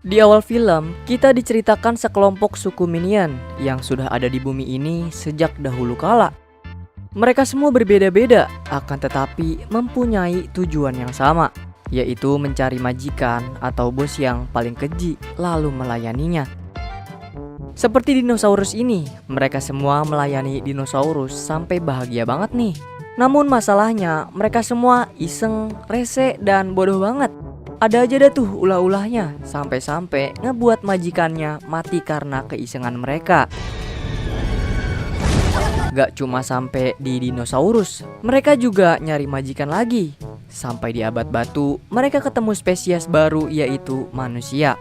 Di awal film, kita diceritakan sekelompok suku Minion yang sudah ada di bumi ini sejak dahulu kala. Mereka semua berbeda-beda, akan tetapi mempunyai tujuan yang sama, yaitu mencari majikan atau bos yang paling keji, lalu melayaninya. Seperti dinosaurus ini, mereka semua melayani dinosaurus sampai bahagia banget nih. Namun masalahnya, mereka semua iseng, rese, dan bodoh banget. Ada aja dah tuh ulah-ulahnya, sampai-sampai ngebuat majikannya mati karena keisengan mereka. Gak cuma sampai di dinosaurus, mereka juga nyari majikan lagi. Sampai di abad batu, mereka ketemu spesies baru yaitu manusia.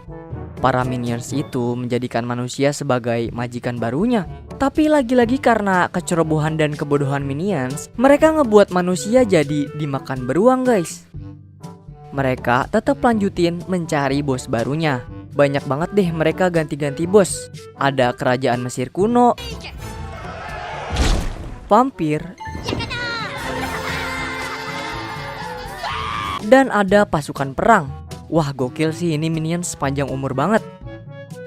Para minions itu menjadikan manusia sebagai majikan barunya. Tapi lagi-lagi karena kecerobohan dan kebodohan minions, mereka ngebuat manusia jadi dimakan beruang guys. Mereka tetap lanjutin mencari bos barunya. Banyak banget deh mereka ganti-ganti bos. Ada kerajaan Mesir kuno, vampir, dan ada pasukan perang. Wah gokil sih ini minions sepanjang umur banget.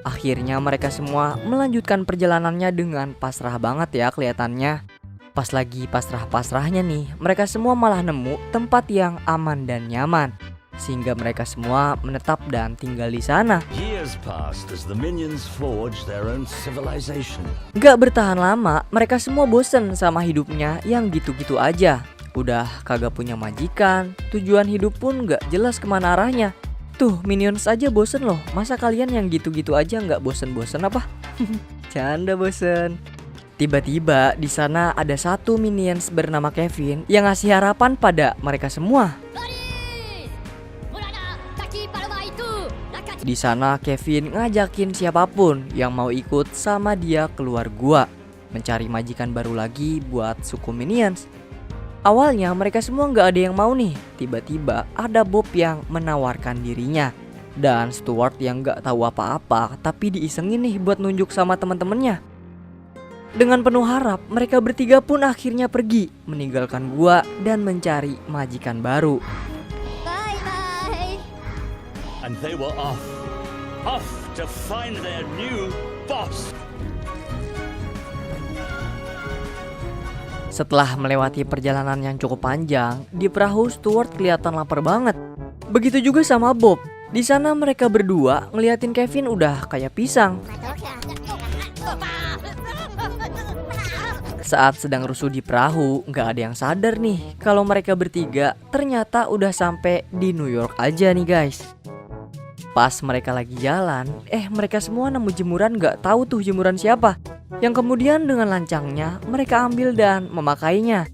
Akhirnya mereka semua melanjutkan perjalanannya dengan pasrah banget ya kelihatannya. Pas lagi pasrah-pasrahnya nih, mereka semua malah nemu tempat yang aman dan nyaman. Sehingga mereka semua menetap dan tinggal di sana. Gak bertahan lama, mereka semua bosen sama hidupnya yang gitu-gitu aja. Udah kagak punya majikan, tujuan hidup pun gak jelas kemana arahnya. Tuh minions aja bosen loh, masa kalian yang gitu-gitu aja gak bosen-bosen apa? Canda bosen. Tiba-tiba di sana ada satu minions bernama Kevin yang ngasih harapan pada mereka semua. Di sana Kevin ngajakin siapapun yang mau ikut sama dia keluar gua, mencari majikan baru lagi buat suku minions. Awalnya mereka semua nggak ada yang mau nih. Tiba-tiba ada Bob yang menawarkan dirinya, dan Stuart yang nggak tahu apa-apa tapi diisengin nih buat nunjuk sama teman-temannya. Dengan penuh harap, mereka bertiga pun akhirnya pergi, meninggalkan gua dan mencari majikan baru. And they were off to find their new boss. Setelah melewati perjalanan yang cukup panjang, di perahu Stuart kelihatan lapar banget. Begitu juga sama Bob. Di sana mereka berdua ngeliatin Kevin udah kayak pisang. Saat sedang rusuh di perahu, nggak ada yang sadar nih kalau mereka bertiga ternyata udah sampai di New York aja nih guys. Pas mereka lagi jalan, mereka semua nemu jemuran gak tahu tuh jemuran siapa. Yang kemudian dengan lancangnya mereka ambil dan memakainya.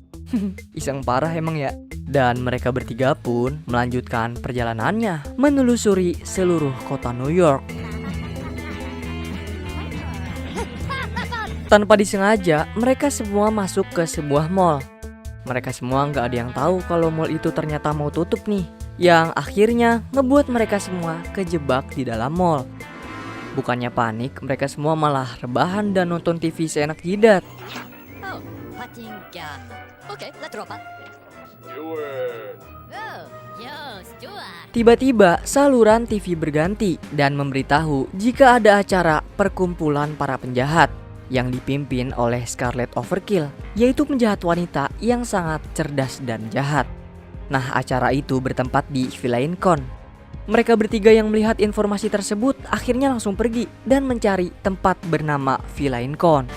Iseng parah emang ya. Dan mereka bertiga pun melanjutkan perjalanannya menelusuri seluruh kota New York. Tanpa disengaja, mereka semua masuk ke sebuah mall. Mereka semua gak ada yang tahu kalau mall itu ternyata mau tutup nih. Yang akhirnya ngebuat mereka semua kejebak di dalam mall. Bukannya panik, mereka semua malah rebahan dan nonton TV seenak jidat. Tiba-tiba saluran TV berganti dan memberitahu jika ada acara perkumpulan para penjahat yang dipimpin oleh Scarlet Overkill, yaitu penjahat wanita yang sangat cerdas dan jahat. Nah, acara itu bertempat di VillainCon. Mereka bertiga yang melihat informasi tersebut akhirnya langsung pergi dan mencari tempat bernama VillainCon.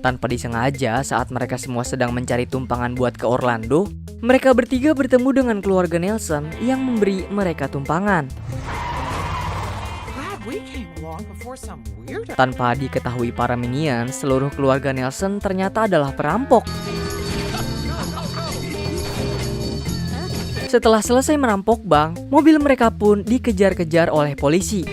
Tanpa disengaja, saat mereka semua sedang mencari tumpangan buat ke Orlando, mereka bertiga bertemu dengan keluarga Nelson yang memberi mereka tumpangan. Tanpa diketahui para minions, seluruh keluarga Nelson ternyata adalah perampok. Setelah selesai merampok bank, mobil mereka pun dikejar-kejar oleh polisi.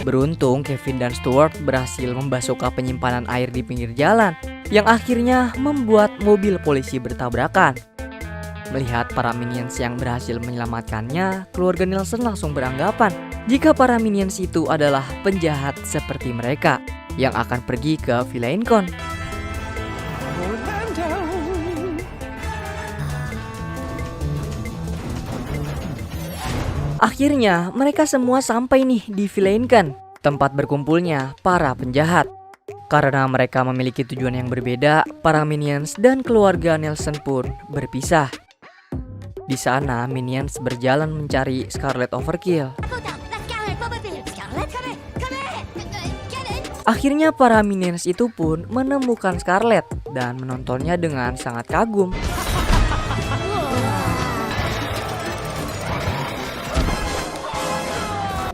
Beruntung Kevin dan Stuart berhasil membasuka penyimpanan air di pinggir jalan, yang akhirnya membuat mobil polisi bertabrakan. Melihat para minions yang berhasil menyelamatkannya, keluarga Nelson langsung beranggapan jika para minions itu adalah penjahat seperti mereka yang akan pergi ke VillainCon. Akhirnya mereka semua sampai nih di Villain Can, tempat berkumpulnya para penjahat. Karena mereka memiliki tujuan yang berbeda, para minions dan keluarga Nelson pun berpisah. Di sana, minions berjalan mencari Scarlet Overkill. Akhirnya para minions itu pun menemukan Scarlet dan menontonnya dengan sangat kagum.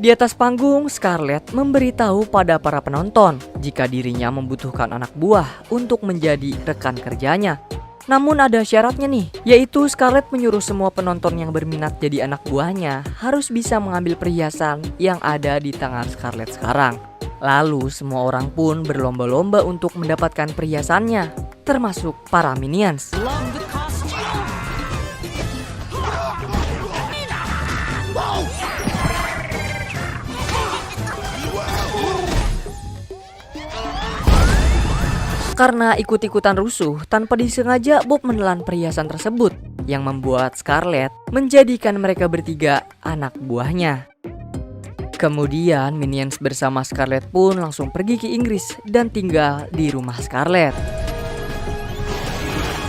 Di atas panggung, Scarlet memberitahu pada para penonton jika dirinya membutuhkan anak buah untuk menjadi rekan kerjanya. Namun ada syaratnya nih, yaitu Scarlet menyuruh semua penonton yang berminat jadi anak buahnya harus bisa mengambil perhiasan yang ada di tangan Scarlet sekarang. Lalu semua orang pun berlomba-lomba untuk mendapatkan perhiasannya, termasuk para minions. Karena ikut-ikutan rusuh, tanpa disengaja Bob menelan perhiasan tersebut yang membuat Scarlet menjadikan mereka bertiga anak buahnya. Kemudian Minions bersama Scarlet pun langsung pergi ke Inggris dan tinggal di rumah Scarlet.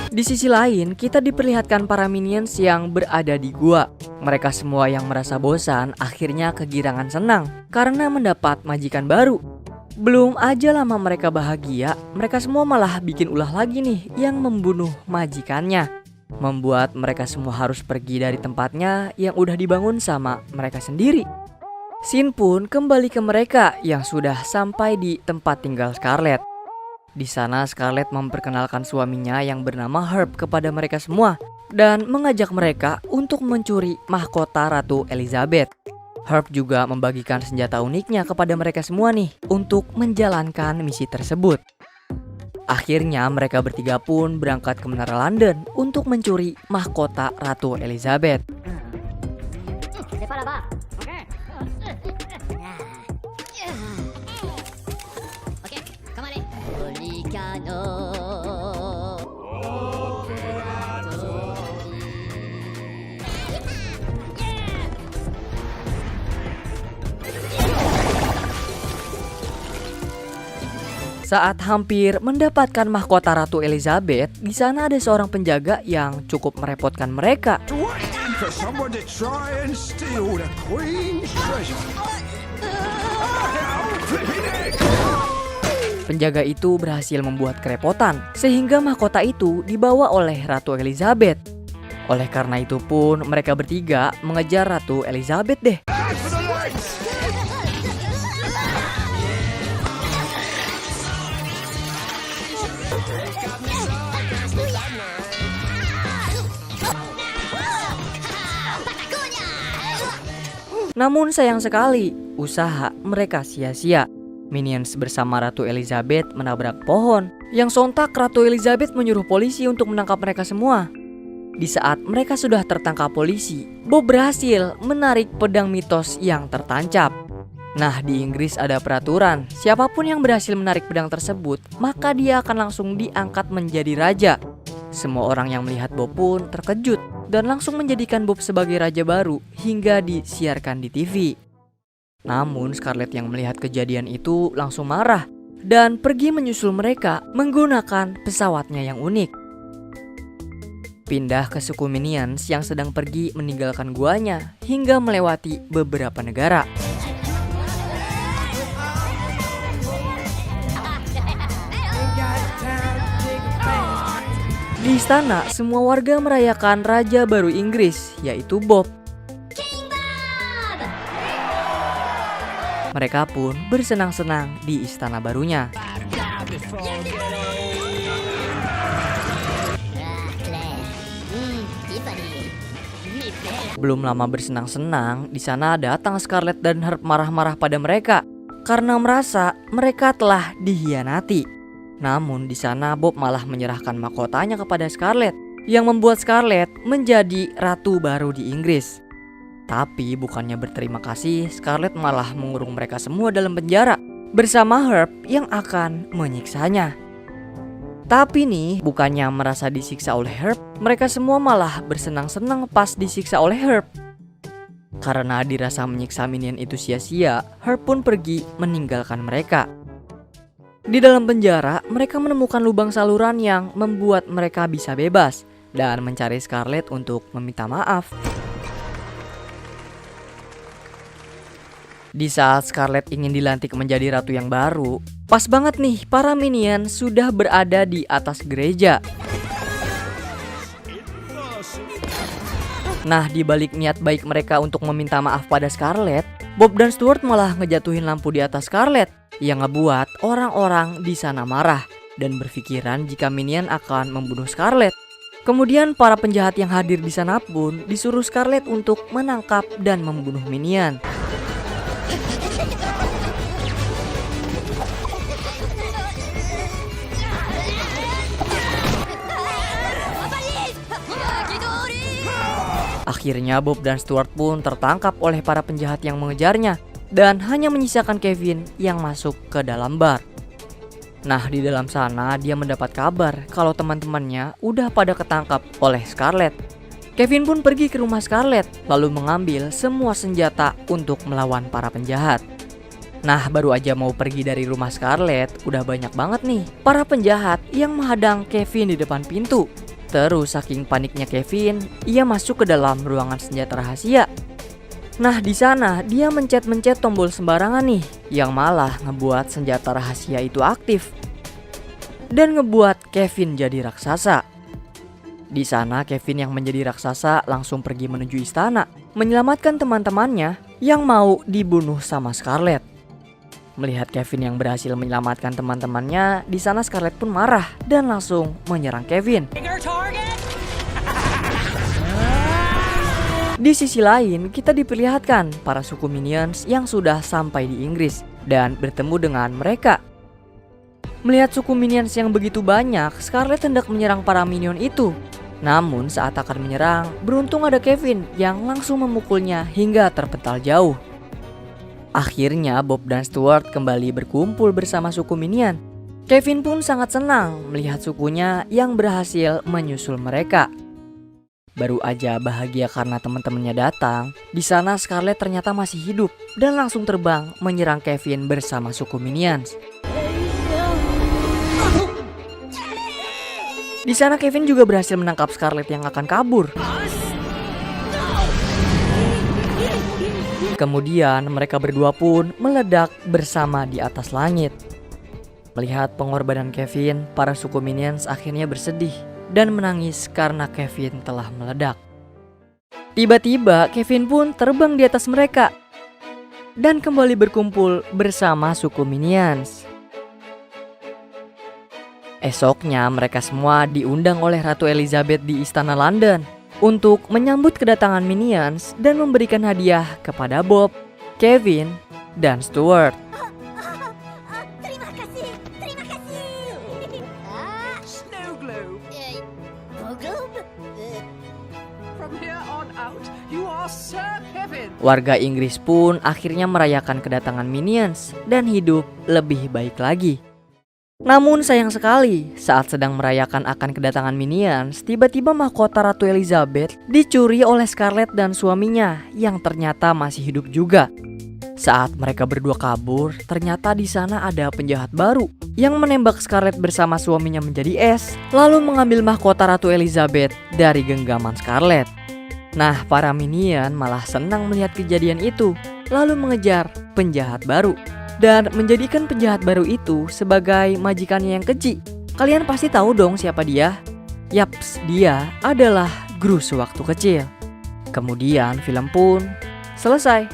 Di sisi lain, kita diperlihatkan para Minions yang berada di gua. Mereka semua yang merasa bosan akhirnya kegirangan senang karena mendapat majikan baru. Belum aja lama mereka bahagia, mereka semua malah bikin ulah lagi nih yang membunuh majikannya. Membuat mereka semua harus pergi dari tempatnya yang udah dibangun sama mereka sendiri. Scene pun kembali ke mereka yang sudah sampai di tempat tinggal Scarlet. Di sana Scarlet memperkenalkan suaminya yang bernama Herb kepada mereka semua dan mengajak mereka untuk mencuri mahkota Ratu Elizabeth. Herb juga membagikan senjata uniknya kepada mereka semua nih untuk menjalankan misi tersebut. Akhirnya mereka bertiga pun berangkat ke Menara London untuk mencuri mahkota Ratu Elizabeth. Saat hampir mendapatkan mahkota Ratu Elizabeth, di sana ada seorang penjaga yang cukup merepotkan mereka. Penjaga itu berhasil membuat kerepotan, sehingga mahkota itu dibawa oleh Ratu Elizabeth. Oleh karena itu pun mereka bertiga mengejar Ratu Elizabeth deh. Namun sayang sekali, usaha mereka sia-sia. Minions bersama Ratu Elizabeth menabrak pohon, yang sontak Ratu Elizabeth menyuruh polisi untuk menangkap mereka semua. Di saat mereka sudah tertangkap polisi, Bob berhasil menarik pedang mitos yang tertancap. Nah, di Inggris ada peraturan, siapapun yang berhasil menarik pedang tersebut, maka dia akan langsung diangkat menjadi raja. Semua orang yang melihat Bob pun terkejut dan langsung menjadikan Bob sebagai raja baru hingga disiarkan di TV. Namun Scarlet yang melihat kejadian itu langsung marah dan pergi menyusul mereka menggunakan pesawatnya yang unik. Pindah ke suku Minions yang sedang pergi meninggalkan guanya hingga melewati beberapa negara. Di istana, semua warga merayakan raja baru Inggris, yaitu Bob. Mereka pun bersenang-senang di istana barunya. Belum lama bersenang-senang, di sana datang Scarlet dan Herb marah-marah pada mereka karena merasa mereka telah dihianati. Namun di sana Bob malah menyerahkan mahkotanya kepada Scarlet yang membuat Scarlet menjadi ratu baru di Inggris. Tapi bukannya berterima kasih, Scarlet malah mengurung mereka semua dalam penjara bersama Herb yang akan menyiksanya. Tapi nih, bukannya merasa disiksa oleh Herb, mereka semua malah bersenang-senang pas disiksa oleh Herb. Karena dirasa menyiksa minion itu sia-sia, Herb pun pergi meninggalkan mereka. Di dalam penjara, mereka menemukan lubang saluran yang membuat mereka bisa bebas dan mencari Scarlet untuk meminta maaf. Di saat Scarlet ingin dilantik menjadi ratu yang baru, pas banget nih para minion sudah berada di atas gereja. Nah, di balik niat baik mereka untuk meminta maaf pada Scarlet, Bob dan Stuart malah ngejatuhin lampu di atas Scarlet yang ngebuat orang-orang di sana marah dan berpikiran jika minion akan membunuh Scarlet. Kemudian para penjahat yang hadir di sana pun disuruh Scarlet untuk menangkap dan membunuh minion. Akhirnya Bob dan Stuart pun tertangkap oleh para penjahat yang mengejarnya dan hanya menyisakan Kevin yang masuk ke dalam bar. Nah, di dalam sana dia mendapat kabar kalau teman-temannya udah pada ketangkap oleh Scarlet. Kevin pun pergi ke rumah Scarlet lalu mengambil semua senjata untuk melawan para penjahat. Nah, baru aja mau pergi dari rumah Scarlet, udah banyak banget nih para penjahat yang menghadang Kevin di depan pintu. Terus saking paniknya Kevin, ia masuk ke dalam ruangan senjata rahasia. Nah, di sana dia mencet-mencet tombol sembarangan nih, yang malah ngebuat senjata rahasia itu aktif dan ngebuat Kevin jadi raksasa. Di sana Kevin yang menjadi raksasa langsung pergi menuju istana, menyelamatkan teman-temannya yang mau dibunuh sama Scarlet. Melihat Kevin yang berhasil menyelamatkan teman-temannya, di sana Scarlet pun marah dan langsung menyerang Kevin. Di sisi lain, kita diperlihatkan para suku minions yang sudah sampai di Inggris dan bertemu dengan mereka. Melihat suku minions yang begitu banyak, Scarlet hendak menyerang para minion itu. Namun saat akan menyerang, beruntung ada Kevin yang langsung memukulnya hingga terpental jauh. Akhirnya Bob dan Stuart kembali berkumpul bersama suku minion. Kevin pun sangat senang melihat sukunya yang berhasil menyusul mereka. Baru aja bahagia karena teman-temannya datang, di sana Scarlet ternyata masih hidup dan langsung terbang menyerang Kevin bersama suku minions. Di sana Kevin juga berhasil menangkap Scarlet yang akan kabur. Kemudian mereka berdua pun meledak bersama di atas langit. Melihat pengorbanan Kevin, para suku minions akhirnya bersedih dan menangis karena Kevin telah meledak. Tiba-tiba Kevin pun terbang di atas mereka dan kembali berkumpul bersama suku minions. Esoknya mereka semua diundang oleh Ratu Elizabeth di Istana London untuk menyambut kedatangan minions dan memberikan hadiah kepada Bob, Kevin, dan Stuart. Terima kasih. Snow globe. Globe? From here on out, you are Sir Kevin. Warga Inggris pun akhirnya merayakan kedatangan minions dan hidup lebih baik lagi. Namun sayang sekali, saat sedang merayakan akan kedatangan minions, tiba-tiba mahkota Ratu Elizabeth dicuri oleh Scarlet dan suaminya yang ternyata masih hidup juga. Saat mereka berdua kabur, ternyata di sana ada penjahat baru yang menembak Scarlet bersama suaminya menjadi es, lalu mengambil mahkota Ratu Elizabeth dari genggaman Scarlet. Nah, para minion malah senang melihat kejadian itu, lalu mengejar penjahat baru dan menjadikan penjahat baru itu sebagai majikannya yang keji. Kalian pasti tahu dong siapa dia? Yaps, dia adalah Gru sewaktu kecil. Kemudian film pun selesai.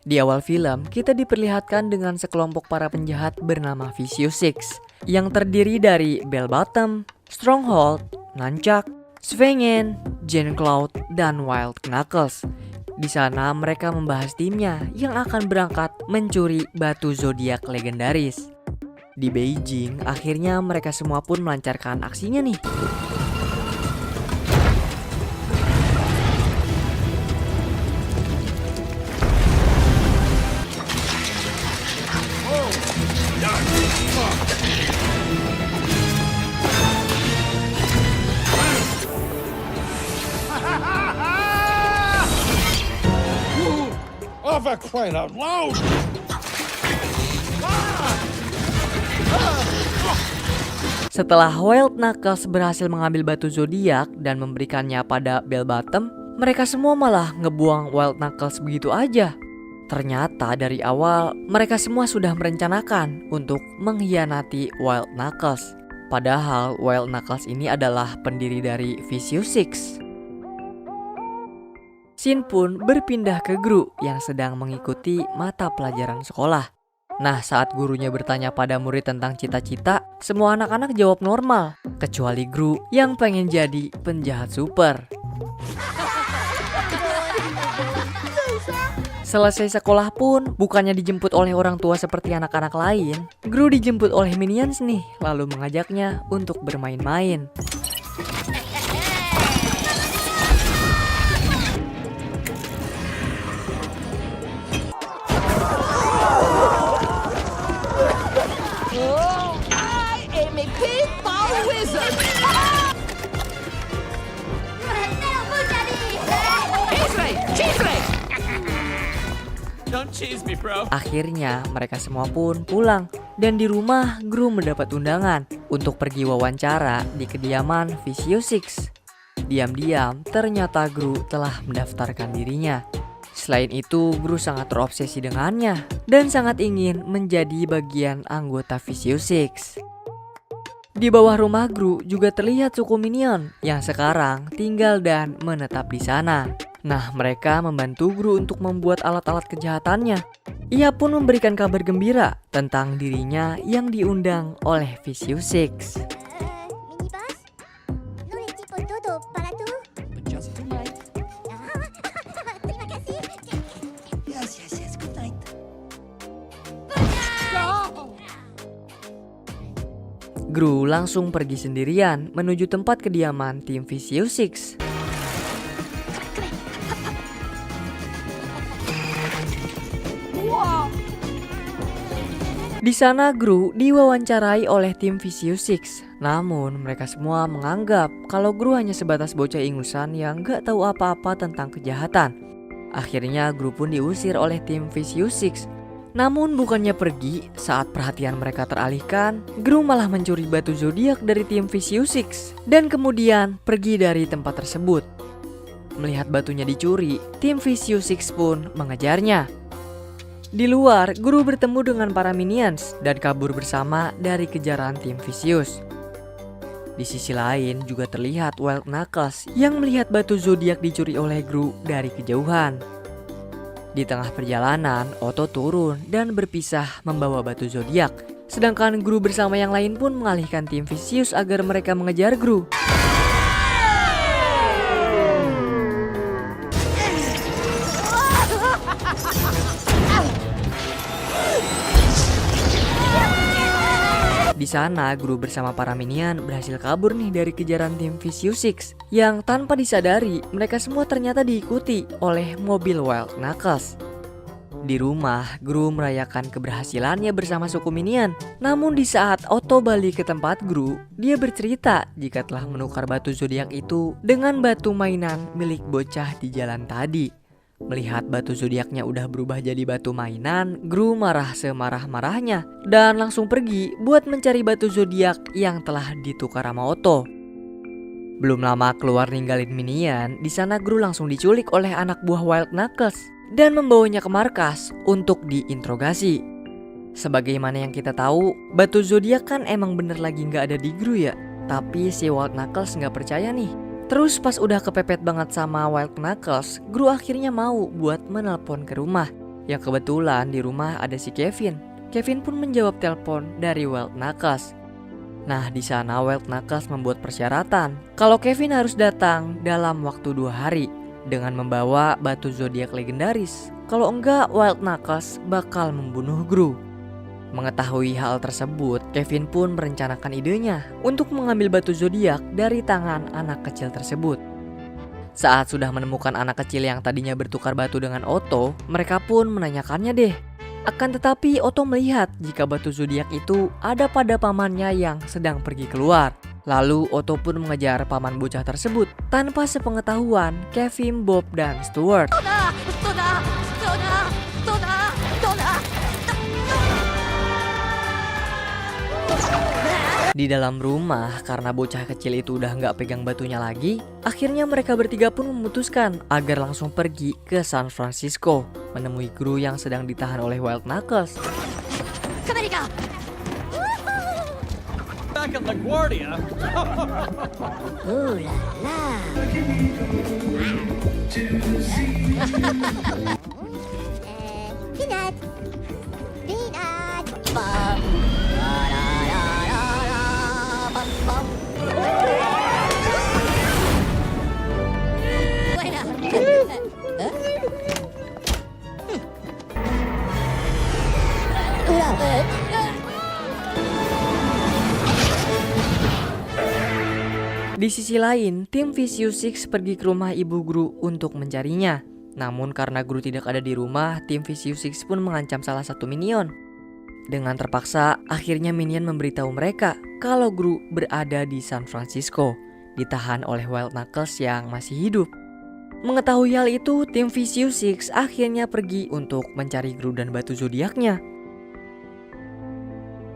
Di awal film, kita diperlihatkan dengan sekelompok para penjahat bernama Vicious Six yang terdiri dari Bell Bottom, Stronghold, Nunchuck, Svengen, Jane Cloud, dan Wild Knuckles. Di sana mereka membahas timnya yang akan berangkat mencuri batu zodiak legendaris. Di Beijing, akhirnya mereka semua pun melancarkan aksinya nih. for crying out loud! Setelah Wild Knuckles berhasil mengambil batu zodiak dan memberikannya pada Bell Bottom, mereka semua malah ngebuang Wild Knuckles begitu aja. Ternyata dari awal mereka semua sudah merencanakan untuk mengkhianati Wild Knuckles. Padahal Wild Knuckles ini adalah pendiri dari Vicious Six. Shin pun berpindah ke Gru yang sedang mengikuti mata pelajaran sekolah. Nah, saat gurunya bertanya pada murid tentang cita-cita, semua anak-anak jawab normal, kecuali Gru yang pengen jadi penjahat super. Selesai sekolah pun, bukannya dijemput oleh orang tua seperti anak-anak lain, Gru dijemput oleh Minions nih, lalu mengajaknya untuk bermain-main. I am a pinball wizard. Cheese ray. Don't cheese me, bro. Akhirnya mereka semua pun pulang. Dan di rumah Gru mendapat undangan untuk pergi wawancara di kediaman Vicious Six. Diam-diam ternyata Gru telah mendaftarkan dirinya. Selain itu Gru sangat terobsesi dengannya dan sangat ingin menjadi bagian anggota Vicious Six. Di bawah rumah Gru juga terlihat suku Minion yang sekarang tinggal dan menetap di sana. Nah, mereka membantu Gru untuk membuat alat-alat kejahatannya. Ia pun memberikan kabar gembira tentang dirinya yang diundang oleh Vicious Six. Minibus? Knowledge for todo para tu? Just tonight. Terima kasih. Yes. Good night. Gru langsung pergi sendirian menuju tempat kediaman tim Vicious Six. Di sana Gru diwawancarai oleh tim Vicious Six. Namun mereka semua menganggap kalau Gru hanya sebatas bocah ingusan yang gak tahu apa-apa tentang kejahatan. Akhirnya Gru pun diusir oleh tim Vicious Six. Namun bukannya pergi, saat perhatian mereka teralihkan, Gru malah mencuri batu zodiak dari tim Vicious Six dan kemudian pergi dari tempat tersebut. Melihat batunya dicuri, tim Vicious Six pun mengejarnya. Di luar, Gru bertemu dengan para Minions dan kabur bersama dari kejaran tim Vicious. Di sisi lain juga terlihat Wild Knuckles yang melihat batu zodiak dicuri oleh Gru dari kejauhan. Di tengah perjalanan, Otto turun dan berpisah membawa batu zodiak. Sedangkan Gru bersama yang lain pun mengalihkan tim Vicious agar mereka mengejar Gru. Di sana, Gru bersama para minion berhasil kabur nih dari kejaran tim Vicious Six yang tanpa disadari mereka semua ternyata diikuti oleh mobil Wild Knuckles. Di rumah, Gru merayakan keberhasilannya bersama suku minion. Namun di saat Otto balik ke tempat Gru, dia bercerita jika telah menukar batu zodiak itu dengan batu mainan milik bocah di jalan tadi. Melihat batu zodiaknya udah berubah jadi batu mainan, Gru marah semarah-marahnya dan langsung pergi buat mencari batu zodiak yang telah ditukar sama Otto. Belum lama keluar ninggalin minion, di sana Gru langsung diculik oleh anak buah Wild Knuckles dan membawanya ke markas untuk diinterogasi. Sebagaimana yang kita tahu, batu zodiak kan emang bener lagi nggak ada di Gru ya. Tapi si Wild Knuckles nggak percaya nih. Terus pas udah kepepet banget sama Wild Knuckles, Gru akhirnya mau buat menelpon ke rumah. Yang kebetulan di rumah ada si Kevin. Kevin pun menjawab telepon dari Wild Knuckles. Nah, di sana Wild Knuckles membuat persyaratan kalau Kevin harus datang dalam waktu 2 hari dengan membawa batu zodiak legendaris. Kalau enggak, Wild Knuckles bakal membunuh Gru. Mengetahui hal tersebut, Kevin pun merencanakan idenya untuk mengambil batu zodiak dari tangan anak kecil tersebut. Saat sudah menemukan anak kecil yang tadinya bertukar batu dengan Otto, mereka pun menanyakannya deh. Akan tetapi Otto melihat jika batu zodiak itu ada pada pamannya yang sedang pergi keluar. Lalu Otto pun mengejar paman bocah tersebut tanpa sepengetahuan Kevin, Bob, dan Stuart. Di dalam rumah, karena bocah kecil itu udah nggak pegang batunya lagi, akhirnya mereka bertiga pun memutuskan agar langsung pergi ke San Francisco, menemui Gru yang sedang ditahan oleh Wild Knuckles. Back at LaGuardia. Ooh la la. Peanut. Peanut. Bum. La la la la la. Bum bum. Wait up. Di sisi lain, tim Vicious Six pergi ke rumah ibu Gru untuk mencarinya. Namun karena Gru tidak ada di rumah, tim Vicious Six pun mengancam salah satu minion. Dengan terpaksa, akhirnya minion memberitahu mereka kalau Gru berada di San Francisco, ditahan oleh Wild Knuckles yang masih hidup. Mengetahui hal itu, tim Vicious Six akhirnya pergi untuk mencari Gru dan batu zodiaknya.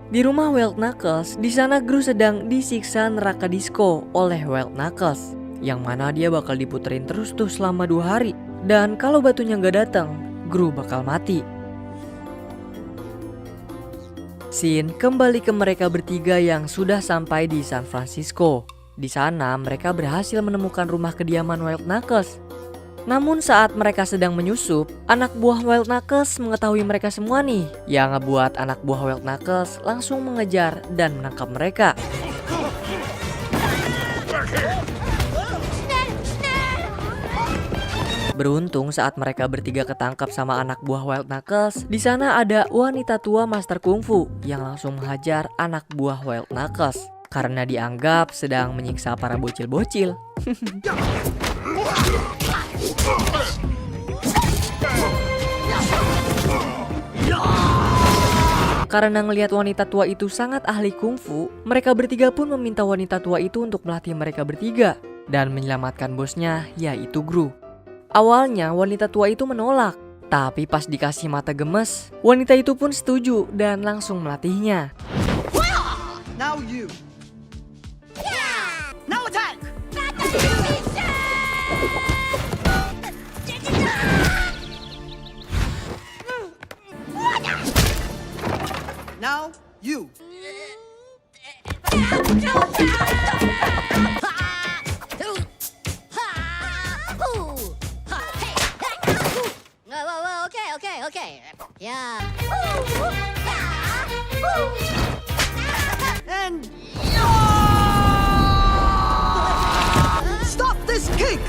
Di rumah Wild Knuckles, di sana Gru sedang disiksa neraka disco oleh Wild Knuckles, yang mana dia bakal diputerin terus tuh selama 2 hari. Dan kalau batunya nggak datang, Gru bakal mati. Scene kembali ke mereka bertiga yang sudah sampai di San Francisco. Di sana mereka berhasil menemukan rumah kediaman Wild Knuckles. Namun saat mereka sedang menyusup, anak buah Wild Knuckles mengetahui mereka semua nih, yang ngebuat anak buah Wild Knuckles langsung mengejar dan menangkap mereka. Beruntung saat mereka bertiga ketangkap sama anak buah Wild Knuckles, di sana ada wanita tua Master Kungfu yang langsung menghajar anak buah Wild Knuckles karena dianggap sedang menyiksa para bocil-bocil. Karena ngelihat wanita tua itu sangat ahli kungfu, mereka bertiga pun meminta wanita tua itu untuk melatih mereka bertiga dan menyelamatkan bosnya, yaitu Gru. Awalnya wanita tua itu menolak, tapi pas dikasih mata gemes, wanita itu pun setuju dan langsung melatihnya. Now you. Now attack. Now you. Okay. Yeah. And stop this kick.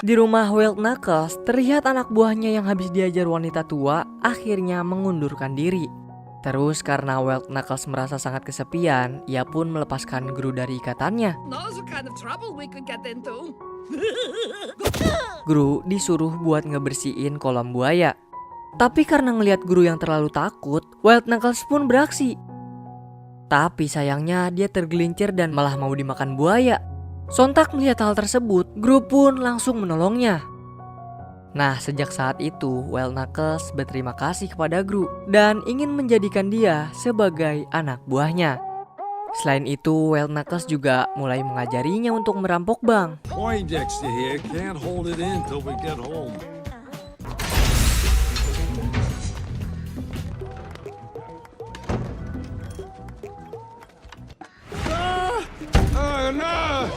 Di rumah Wild Knuckles, terlihat anak buahnya yang habis diajar wanita tua akhirnya mengundurkan diri. Terus karena Wild Knuckles merasa sangat kesepian, ia pun melepaskan Gru dari ikatannya. Knows the kind of trouble we could get into. Gru disuruh buat ngebersihin kolam buaya. Tapi karena ngelihat Gru yang terlalu takut, Wild Knuckles pun beraksi. Tapi sayangnya dia tergelincir dan malah mau dimakan buaya. Sontak melihat hal tersebut, Gru pun langsung menolongnya. Nah, sejak saat itu, Wild Knuckles berterima kasih kepada Gru dan ingin menjadikan dia sebagai anak buahnya. Selain itu, Wild Knuckles juga mulai mengajarinya untuk merampok bank. Poindexter here can't hold it in till we get home. No!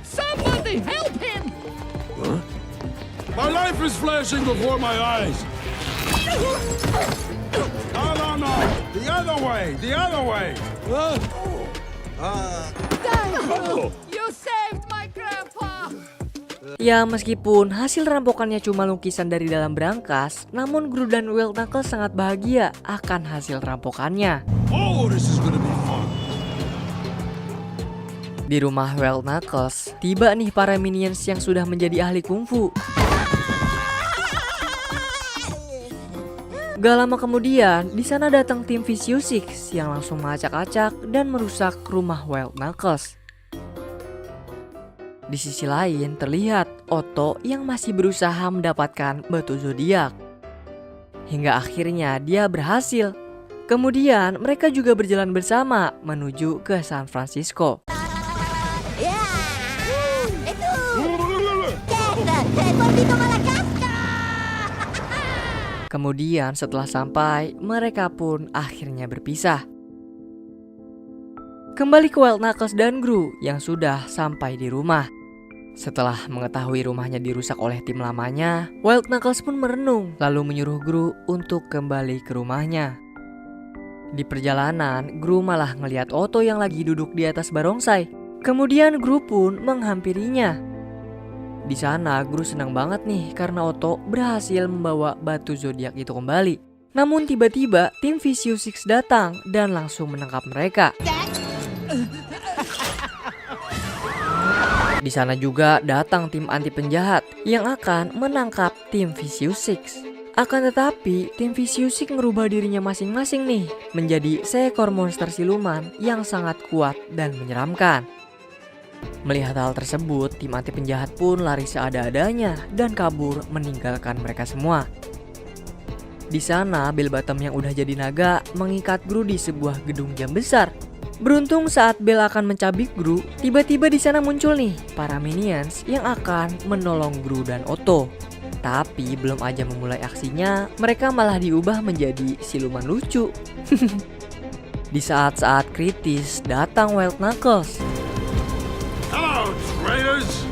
Somebody help him! My life is flashing before my eyes. No. The other way. You saved my grandpa! Ya, meskipun hasil rampokannya cuma lukisan dari dalam berangkas, namun Gru dan Wild Knuckles sangat bahagia akan hasil rampokannya. Oh, this is gonna be fun. Di rumah Wild Knuckles, tiba nih para minions yang sudah menjadi ahli kungfu. Gak lama kemudian, di sana datang tim Vicious Six yang langsung mengacak-acak dan merusak rumah Wild Knuckles. Di sisi lain terlihat Otto yang masih berusaha mendapatkan batu zodiak. Hingga akhirnya dia berhasil. Kemudian mereka juga berjalan bersama menuju ke San Francisco. Ya, itu. Volvito a la casa. Kemudian setelah sampai, mereka pun akhirnya berpisah. Kembali ke Wild Knuckles dan Gru yang sudah sampai di rumah. Setelah mengetahui rumahnya dirusak oleh tim lamanya, Wild Knuckles pun merenung lalu menyuruh Gru untuk kembali ke rumahnya. Di perjalanan, Gru malah ngelihat Otto yang lagi duduk di atas barongsai. Kemudian Gru pun menghampirinya. Di sana Gru senang banget nih karena Otto berhasil membawa batu zodiak itu kembali. Namun tiba-tiba tim Vicious Six datang dan langsung menangkap mereka. Di sana juga datang tim anti penjahat yang akan menangkap tim Vicious Six. Akan tetapi, tim Vicious Six ngerubah dirinya masing-masing nih menjadi seekor monster siluman yang sangat kuat dan menyeramkan. Melihat hal tersebut, tim anti penjahat pun lari seada-adanya dan kabur meninggalkan mereka semua. Di sana, Bell Bottom yang udah jadi naga mengikat Gru di sebuah gedung jam besar. Beruntung saat Bell akan mencabik Gru, tiba-tiba di sana muncul nih para minions yang akan menolong Gru dan Otto. Tapi belum aja memulai aksinya, mereka malah diubah menjadi siluman lucu. Di saat-saat kritis, datang Wild Knuckles. Hello, traitors!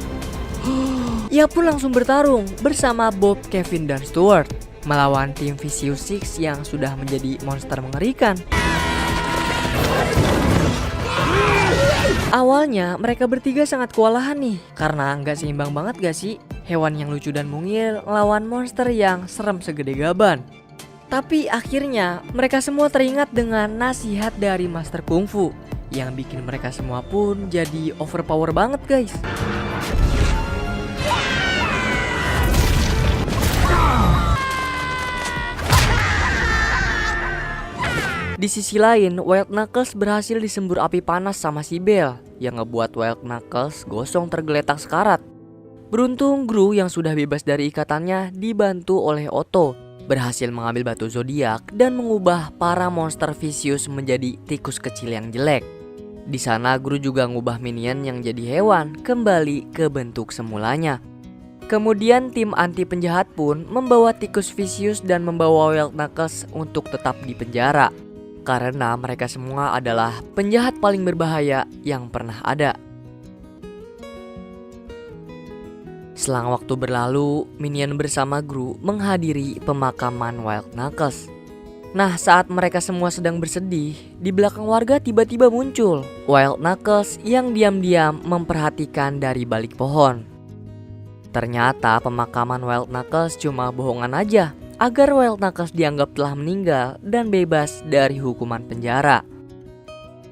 Ia pun langsung bertarung bersama Bob, Kevin, dan Stuart melawan tim Vicious Six yang sudah menjadi monster mengerikan. Awalnya mereka bertiga sangat kewalahan nih karena nggak seimbang banget gak sih hewan yang lucu dan mungil lawan monster yang serem segede gaban. Tapi akhirnya mereka semua teringat dengan nasihat dari Master Kung Fu yang bikin mereka semua pun jadi overpower banget guys. Di sisi lain, Wild Knuckles berhasil disembur api panas sama si Bell yang ngebuat Wild Knuckles gosong tergeletak sekarat. Beruntung Gru yang sudah bebas dari ikatannya dibantu oleh Otto berhasil mengambil batu zodiak dan mengubah para monster Vicious menjadi tikus kecil yang jelek. Di sana Gru juga ngubah minion yang jadi hewan kembali ke bentuk semulanya. Kemudian tim anti penjahat pun membawa tikus Vicious dan membawa Wild Knuckles untuk tetap di penjara. Karena mereka semua adalah penjahat paling berbahaya yang pernah ada. Selang waktu berlalu, minion bersama Gru menghadiri pemakaman Wild Knuckles. Nah, saat mereka semua sedang bersedih, di belakang warga tiba-tiba muncul Wild Knuckles yang diam-diam memperhatikan dari balik pohon. Ternyata pemakaman Wild Knuckles cuma bohongan aja agar Wild Knuckles dianggap telah meninggal dan bebas dari hukuman penjara.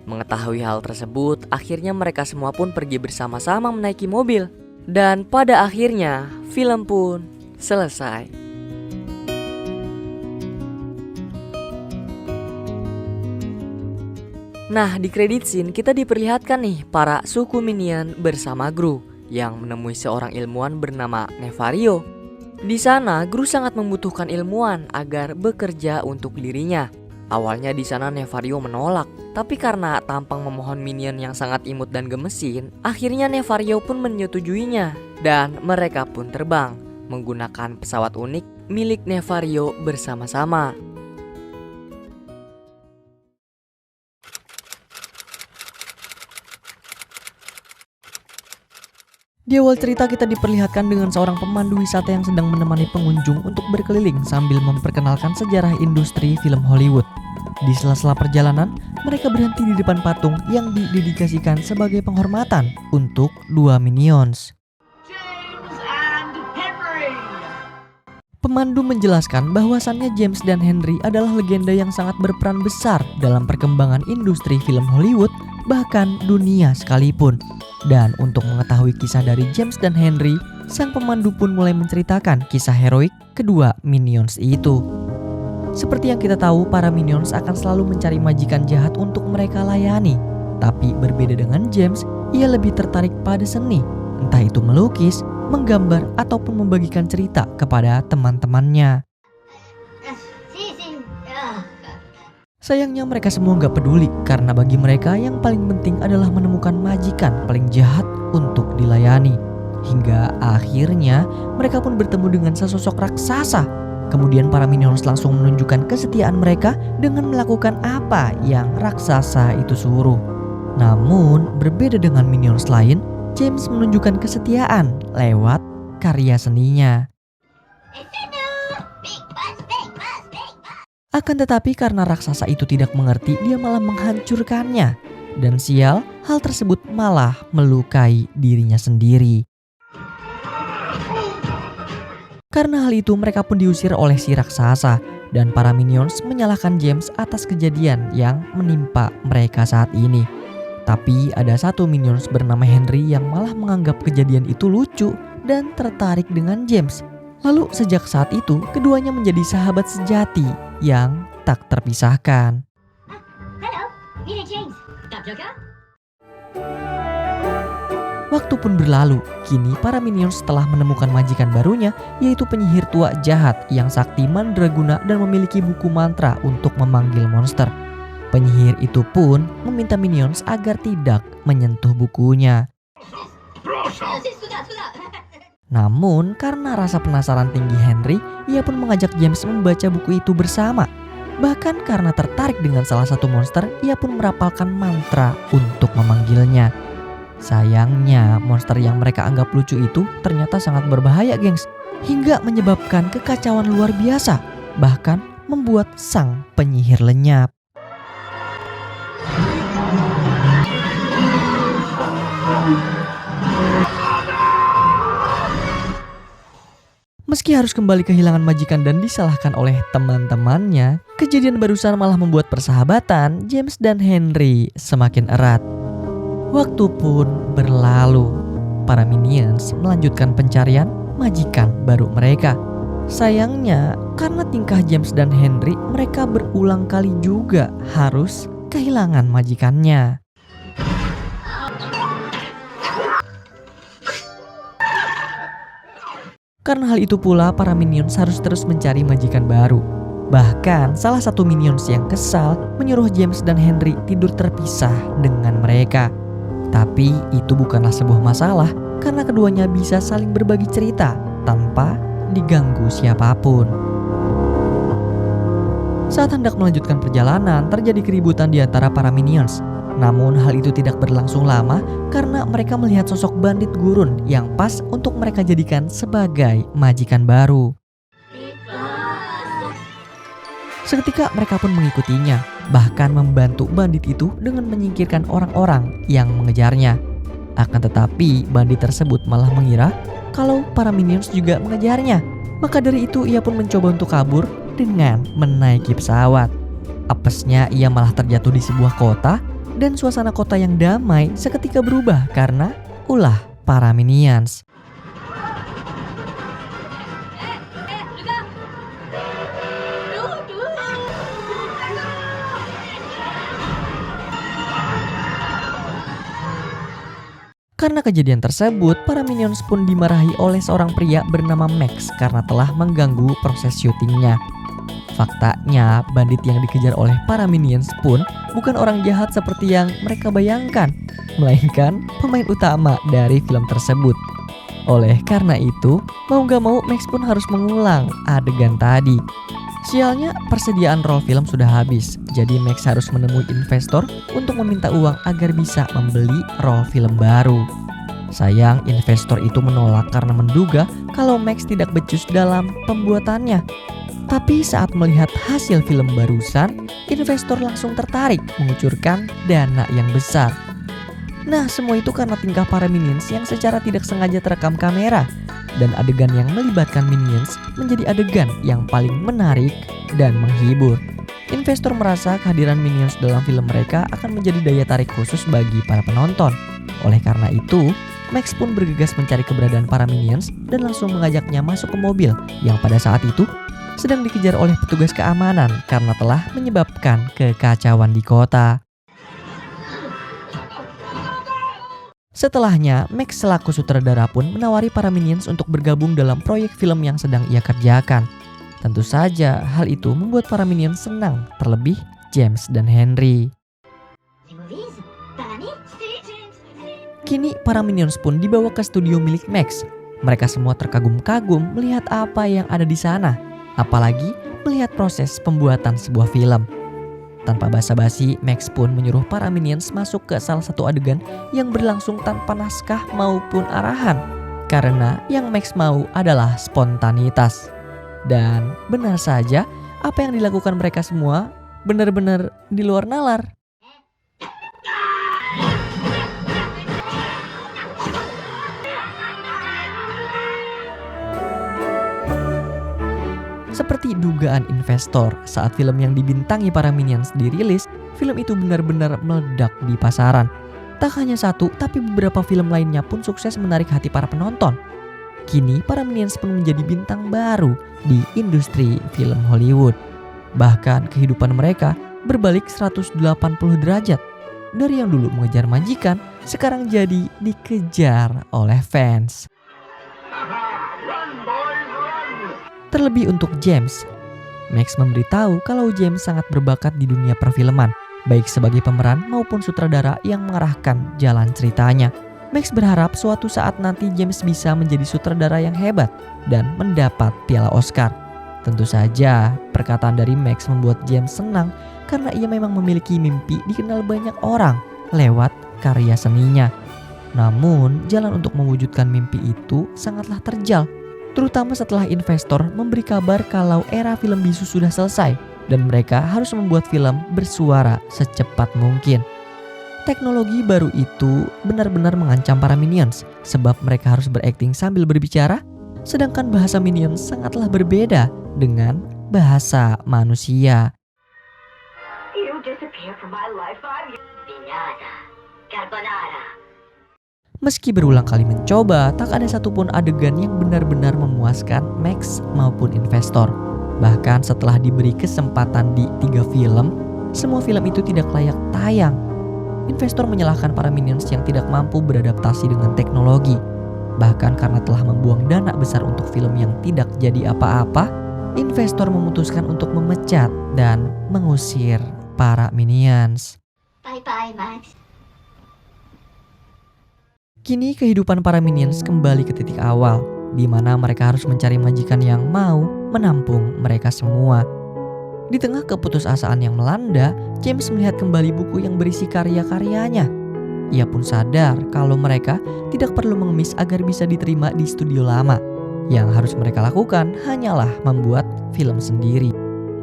Mengetahui hal tersebut, akhirnya mereka semua pun pergi bersama-sama menaiki mobil. Dan pada akhirnya, film pun selesai. Nah, di credit scene kita diperlihatkan nih para suku minion bersama Gru yang menemui seorang ilmuwan bernama Nefario. Di sana, Gru sangat membutuhkan ilmuwan agar bekerja untuk dirinya. Awalnya di sana Nefario menolak, tapi karena tampang memohon minion yang sangat imut dan gemesin, akhirnya Nefario pun menyetujuinya dan mereka pun terbang menggunakan pesawat unik milik Nefario bersama-sama. Di awal cerita kita diperlihatkan dengan seorang pemandu wisata yang sedang menemani pengunjung untuk berkeliling sambil memperkenalkan sejarah industri film Hollywood. Di sela-sela perjalanan, mereka berhenti di depan patung yang didedikasikan sebagai penghormatan untuk dua minions. James and Henry. Pemandu menjelaskan bahwasannya James dan Henry adalah legenda yang sangat berperan besar dalam perkembangan industri film Hollywood, bahkan dunia sekalipun. Dan untuk mengetahui kisah dari James dan Henry, sang pemandu pun mulai menceritakan kisah heroik kedua minions itu. Seperti yang kita tahu, para minions akan selalu mencari majikan jahat untuk mereka layani. Tapi berbeda dengan James, ia lebih tertarik pada seni, entah itu melukis, menggambar, ataupun membagikan cerita kepada teman-temannya. Sayangnya mereka semua nggak peduli, karena bagi mereka yang paling penting adalah menemukan majikan paling jahat untuk dilayani. Hingga akhirnya mereka pun bertemu dengan sesosok raksasa. Kemudian para minions langsung menunjukkan kesetiaan mereka dengan melakukan apa yang raksasa itu suruh. Namun berbeda dengan minions lain, James menunjukkan kesetiaan lewat karya seninya. Akan tetapi karena raksasa itu tidak mengerti, dia malah menghancurkannya. Dan sial, hal tersebut malah melukai dirinya sendiri. Karena hal itu mereka pun diusir oleh si raksasa. Dan para minions menyalahkan James atas kejadian yang menimpa mereka saat ini. Tapi ada satu minions bernama Henry yang malah menganggap kejadian itu lucu dan tertarik dengan James. Lalu sejak saat itu keduanya menjadi sahabat sejati yang tak terpisahkan. Waktu pun berlalu, kini para minions telah menemukan majikan barunya, yaitu penyihir tua jahat yang sakti mandraguna dan memiliki buku mantra untuk memanggil monster. Penyihir itu pun meminta minions agar tidak menyentuh bukunya. Namun karena rasa penasaran tinggi Henry, ia pun mengajak James membaca buku itu bersama. Bahkan karena tertarik dengan salah satu monster, ia pun merapalkan mantra untuk memanggilnya. Sayangnya monster yang mereka anggap lucu itu ternyata sangat berbahaya, gengs, hingga menyebabkan kekacauan luar biasa, bahkan membuat sang penyihir lenyap. Meski harus kembali kehilangan majikan dan disalahkan oleh teman-temannya, kejadian barusan malah membuat persahabatan James dan Henry semakin erat. Waktu pun berlalu, para minions melanjutkan pencarian majikan baru mereka. Sayangnya, karena tingkah James dan Henry, mereka berulang kali juga harus kehilangan majikannya. Karena hal itu pula, para minions harus terus mencari majikan baru. Bahkan salah satu minions yang kesal menyuruh James dan Henry tidur terpisah dengan mereka. Tapi itu bukanlah sebuah masalah, karena keduanya bisa saling berbagi cerita tanpa diganggu siapapun. Saat hendak melanjutkan perjalanan, terjadi keributan di antara para minions. Namun hal itu tidak berlangsung lama karena mereka melihat sosok bandit gurun yang pas untuk mereka jadikan sebagai majikan baru. Seketika mereka pun mengikutinya, bahkan membantu bandit itu dengan menyingkirkan orang-orang yang mengejarnya. Akan tetapi bandit tersebut malah mengira kalau para minions juga mengejarnya. Maka dari itu ia pun mencoba untuk kabur dengan menaiki pesawat. Apesnya ia malah terjatuh di sebuah kota. Dan suasana kota yang damai seketika berubah karena ulah para minions. Karena kejadian tersebut, para minions pun dimarahi oleh seorang pria bernama Max karena telah mengganggu proses syutingnya. Faktanya, bandit yang dikejar oleh para minions pun bukan orang jahat seperti yang mereka bayangkan, melainkan pemain utama dari film tersebut. Oleh karena itu, mau gak mau Max pun harus mengulang adegan tadi. Sialnya, persediaan roll film sudah habis, jadi Max harus menemui investor untuk meminta uang agar bisa membeli roll film baru. Sayang, investor itu menolak karena menduga kalau Max tidak becus dalam pembuatannya. Tapi saat melihat hasil film barusan, investor langsung tertarik mengucurkan dana yang besar. Nah, semua itu karena tingkah para minions yang secara tidak sengaja terekam kamera. Dan adegan yang melibatkan minions menjadi adegan yang paling menarik dan menghibur. Investor merasa kehadiran minions dalam film mereka akan menjadi daya tarik khusus bagi para penonton. Oleh karena itu, Max pun bergegas mencari keberadaan para minions dan langsung mengajaknya masuk ke mobil yang pada saat itu sedang dikejar oleh petugas keamanan karena telah menyebabkan kekacauan di kota. Setelahnya, Max selaku sutradara pun menawari para minions untuk bergabung dalam proyek film yang sedang ia kerjakan. Tentu saja, hal itu membuat para minions senang, terlebih James dan Henry. Kini, para minions pun dibawa ke studio milik Max. Mereka semua terkagum-kagum melihat apa yang ada di sana, apalagi melihat proses pembuatan sebuah film. Tanpa basa-basi, Max pun menyuruh para minions masuk ke salah satu adegan yang berlangsung tanpa naskah maupun arahan. Karena yang Max mau adalah spontanitas. Dan benar saja, apa yang dilakukan mereka semua benar-benar di luar nalar. Seperti dugaan investor, saat film yang dibintangi para minions dirilis, film itu benar-benar meledak di pasaran. Tak hanya satu, tapi beberapa film lainnya pun sukses menarik hati para penonton. Kini, para minions pun menjadi bintang baru di industri film Hollywood. Bahkan, kehidupan mereka berbalik 180 derajat. Dari yang dulu mengejar majikan, sekarang jadi dikejar oleh fans. Terlebih untuk James, Max memberitahu kalau James sangat berbakat di dunia perfilman, baik sebagai pemeran maupun sutradara yang mengarahkan jalan ceritanya. Max berharap suatu saat nanti James bisa menjadi sutradara yang hebat dan mendapat piala Oscar. Tentu saja, perkataan dari Max membuat James senang karena ia memang memiliki mimpi dikenal banyak orang lewat karya seninya. Namun, jalan untuk mewujudkan mimpi itu sangatlah terjal, terutama setelah investor memberi kabar kalau era film bisu sudah selesai dan mereka harus membuat film bersuara secepat mungkin. Teknologi baru itu benar-benar mengancam para minions sebab mereka harus berakting sambil berbicara, sedangkan bahasa minions sangatlah berbeda dengan bahasa manusia. You disappear from my life, Vinata, Carbonara. Meski berulang kali mencoba, tak ada satupun adegan yang benar-benar memuaskan Max maupun investor. Bahkan setelah diberi kesempatan di 3 film, semua film itu tidak layak tayang. Investor menyalahkan para minions yang tidak mampu beradaptasi dengan teknologi. Bahkan karena telah membuang dana besar untuk film yang tidak jadi apa-apa, investor memutuskan untuk memecat dan mengusir para minions. Bye-bye, Max. Kini kehidupan para minions kembali ke titik awal, di mana mereka harus mencari majikan yang mau menampung mereka semua. Di tengah keputusasaan yang melanda, James melihat kembali buku yang berisi karya-karyanya. Ia pun sadar kalau mereka tidak perlu mengemis agar bisa diterima di studio lama. Yang harus mereka lakukan hanyalah membuat film sendiri.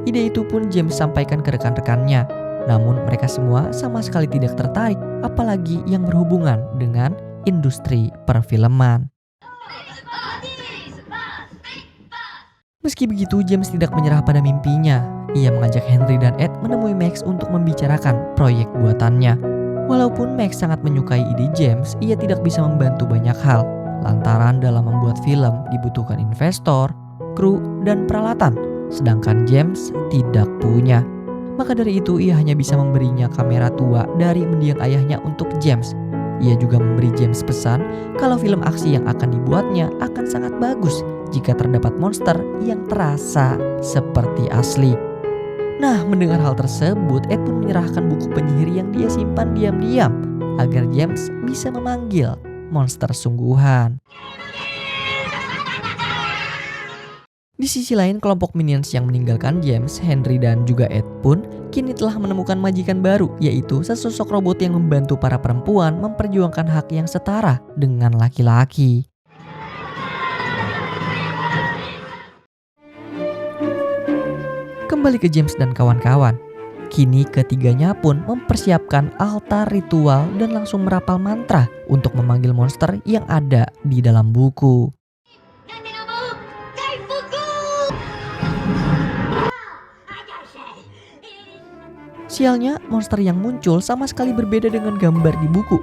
Ide itu pun James sampaikan ke rekan-rekannya. Namun mereka semua sama sekali tidak tertarik, apalagi yang berhubungan dengan industri perfilman. Meski begitu, James tidak menyerah pada mimpinya. Ia mengajak Henry dan Ed menemui Max untuk membicarakan proyek buatannya. Walaupun Max sangat menyukai ide James, ia tidak bisa membantu banyak hal. Lantaran dalam membuat film dibutuhkan investor, kru, dan peralatan. Sedangkan James tidak punya. Maka dari itu ia hanya bisa memberinya kamera tua dari mendiang ayahnya untuk James. Ia juga memberi James pesan kalau film aksi yang akan dibuatnya akan sangat bagus jika terdapat monster yang terasa seperti asli. Nah, mendengar hal tersebut, Ed pun menyerahkan buku penyihir yang dia simpan diam-diam agar James bisa memanggil monster sungguhan. Di sisi lain, kelompok minions yang meninggalkan James, Henry, dan juga Ed pun kini telah menemukan majikan baru, yaitu sesosok robot yang membantu para perempuan memperjuangkan hak yang setara dengan laki-laki. Kembali ke James dan kawan-kawan. Kini ketiganya pun mempersiapkan altar ritual dan langsung merapal mantra untuk memanggil monster yang ada di dalam buku. Sialnya, monster yang muncul sama sekali berbeda dengan gambar di buku.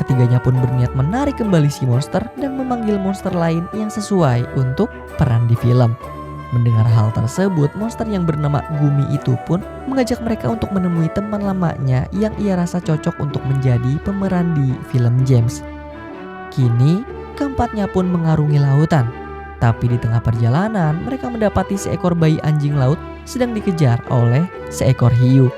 Ketiganya pun berniat menarik kembali si monster dan memanggil monster lain yang sesuai untuk peran di film. Mendengar hal tersebut, monster yang bernama Gumi itu pun mengajak mereka untuk menemui teman lamanya yang ia rasa cocok untuk menjadi pemeran di film James. Kini, keempatnya pun mengarungi lautan. Tapi di tengah perjalanan, mereka mendapati seekor bayi anjing laut sedang dikejar oleh seekor hiu.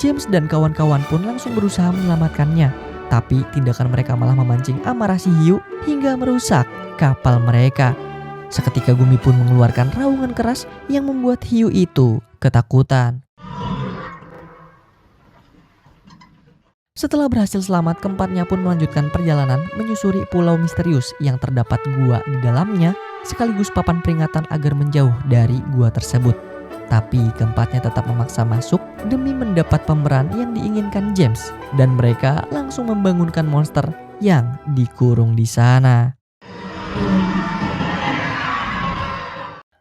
James dan kawan-kawan pun langsung berusaha menyelamatkannya. Tapi tindakan mereka malah memancing amarah si hiu hingga merusak kapal mereka. Seketika Gumi pun mengeluarkan raungan keras yang membuat hiu itu ketakutan. Setelah berhasil selamat, keempatnya pun melanjutkan perjalanan menyusuri pulau misterius yang terdapat gua di dalamnya, sekaligus papan peringatan agar menjauh dari gua tersebut. Tapi keempatnya tetap memaksa masuk demi mendapat pemeran yang diinginkan James, dan mereka langsung membangunkan monster yang dikurung di sana.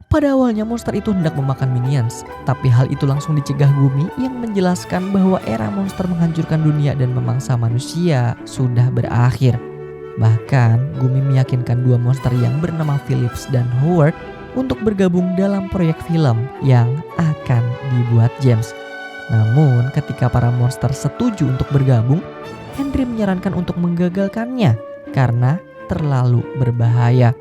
Pada awalnya monster itu hendak memakan minions, tapi hal itu langsung dicegah Gumi yang menjelaskan bahwa era monster menghancurkan dunia dan memangsa manusia sudah berakhir. Bahkan Gumi meyakinkan dua monster yang bernama Phillips dan Howard untuk bergabung dalam proyek film yang akan dibuat James. Namun ketika para monster setuju untuk bergabung, Henry menyarankan untuk menggagalkannya karena terlalu berbahaya.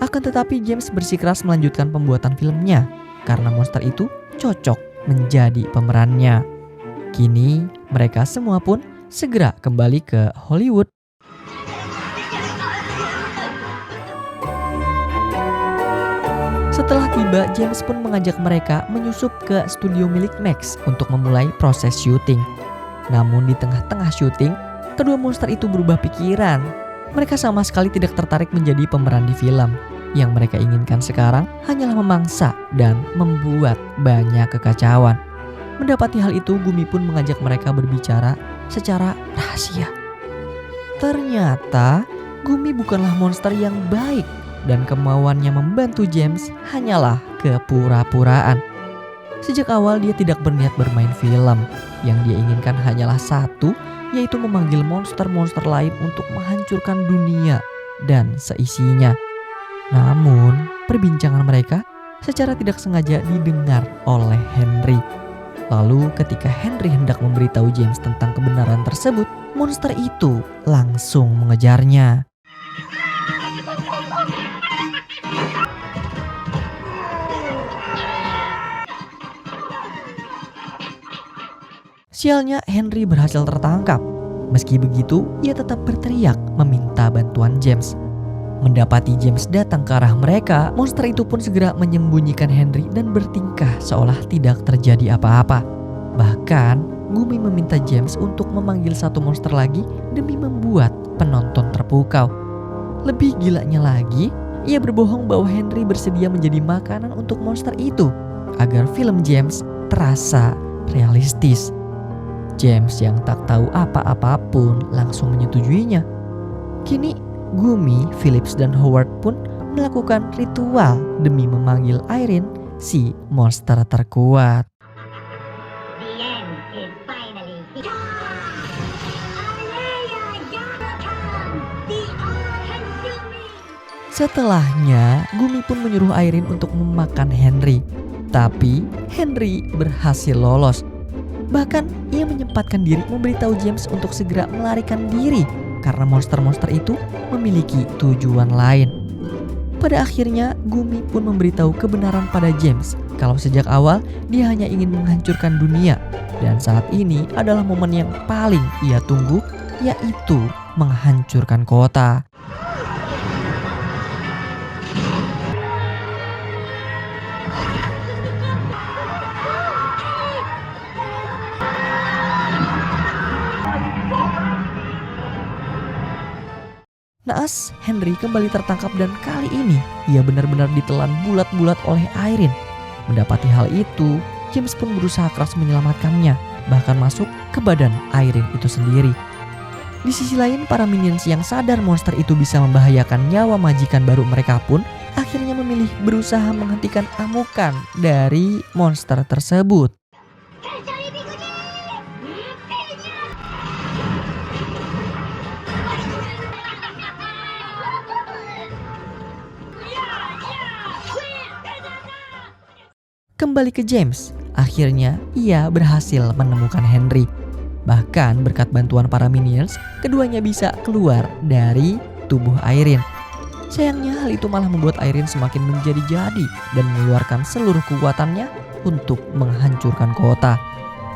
Akan tetapi James bersikeras melanjutkan pembuatan filmnya karena monster itu cocok menjadi pemerannya. Kini mereka semua pun segera kembali ke Hollywood. Setelah tiba, James pun mengajak mereka menyusup ke studio milik Max untuk memulai proses syuting. Namun di tengah-tengah syuting, kedua monster itu berubah pikiran. Mereka sama sekali tidak tertarik menjadi pemeran di film. Yang mereka inginkan sekarang hanyalah memangsa dan membuat banyak kekacauan. Mendapati hal itu, Gumi pun mengajak mereka berbicara secara rahasia. Ternyata Gumi bukanlah monster yang baik dan kemauannya membantu James hanyalah kepura-puraan. Sejak awal dia tidak berniat bermain film. Yang dia inginkan hanyalah satu, yaitu memanggil monster-monster lain untuk menghancurkan dunia dan seisinya. Namun, perbincangan mereka secara tidak sengaja didengar oleh Henry. Lalu ketika Henry hendak memberitahu James tentang kebenaran tersebut, monster itu langsung mengejarnya. Sialnya, Henry berhasil tertangkap. Meski begitu, ia tetap berteriak meminta bantuan James. Mendapati James datang ke arah mereka, monster itu pun segera menyembunyikan Henry dan bertingkah seolah tidak terjadi apa-apa. Bahkan, Gumi meminta James untuk memanggil satu monster lagi demi membuat penonton terpukau. Lebih gilanya lagi, ia berbohong bahwa Henry bersedia menjadi makanan untuk monster itu agar film James terasa realistis. James yang tak tahu apa-apa pun langsung menyetujuinya. Kini Gumi, Phillips, dan Howard pun melakukan ritual demi memanggil Irene, si monster terkuat. The end is finally here. Setelahnya, Gumi pun menyuruh Irene untuk memakan Henry. Tapi Henry berhasil lolos. Bahkan ia menyempatkan diri memberitahu James untuk segera melarikan diri karena monster-monster itu memiliki tujuan lain. Pada akhirnya, Gumi pun memberitahu kebenaran pada James kalau sejak awal dia hanya ingin menghancurkan dunia. Dan saat ini adalah momen yang paling ia tunggu, yaitu menghancurkan kota. Naas, Henry kembali tertangkap dan kali ini ia benar-benar ditelan bulat-bulat oleh Irene. Mendapati hal itu, James pun berusaha keras menyelamatkannya, bahkan masuk ke badan Irene itu sendiri. Di sisi lain, para minions yang sadar monster itu bisa membahayakan nyawa majikan baru mereka pun akhirnya memilih berusaha menghentikan amukan dari monster tersebut. kembali ke James. Akhirnya ia berhasil menemukan Henry. Bahkan berkat bantuan para minions, keduanya bisa keluar dari tubuh Irene. Sayangnya hal itu malah membuat Irene semakin menjadi-jadi dan mengeluarkan seluruh kekuatannya untuk menghancurkan kota.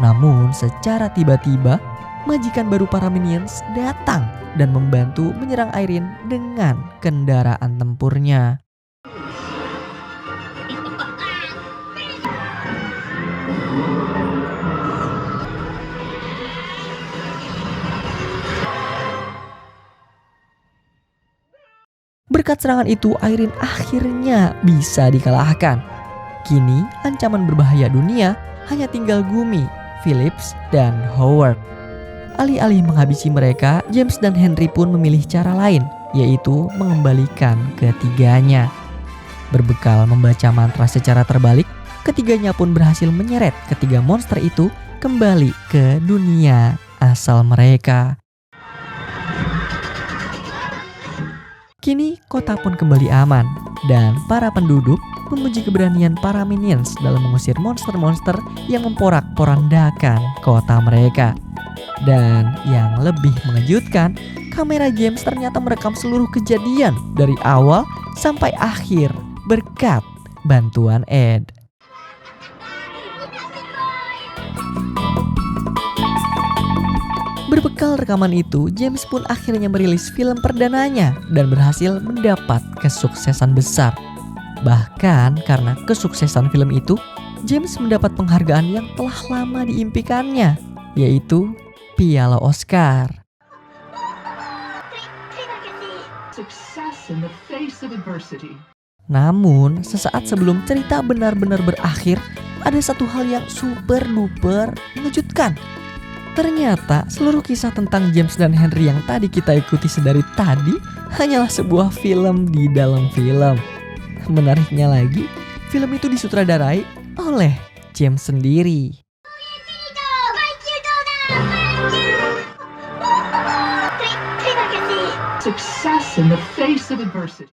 Namun secara tiba-tiba, majikan baru para minions datang dan membantu menyerang Irene dengan kendaraan tempurnya. Berkat serangan itu, Irene akhirnya bisa dikalahkan. Kini, ancaman berbahaya dunia hanya tinggal Gumi, Phillips, dan Howard. Alih-alih menghabisi mereka, James dan Henry pun memilih cara lain, yaitu mengembalikan ketiganya. Berbekal membaca mantra secara terbalik, ketiganya pun berhasil menyeret ketiga monster itu kembali ke dunia asal mereka. Kini kota pun kembali aman dan para penduduk memuji keberanian para minions dalam mengusir monster-monster yang memporak-porandakan kota mereka. Dan yang lebih mengejutkan, kamera James ternyata merekam seluruh kejadian dari awal sampai akhir berkat bantuan Ed. Berbekal rekaman itu, James pun akhirnya merilis film perdananya dan berhasil mendapat kesuksesan besar. Bahkan karena kesuksesan film itu, James mendapat penghargaan yang telah lama diimpikannya, yaitu Piala Oscar. Success in the face of adversity. Namun, sesaat sebelum cerita benar-benar berakhir, ada satu hal yang super duper mengejutkan. Ternyata seluruh kisah tentang James dan Henry yang tadi kita ikuti sedari tadi hanyalah sebuah film di dalam film. Menariknya lagi, film itu disutradarai oleh James sendiri. Success in the face of adversity.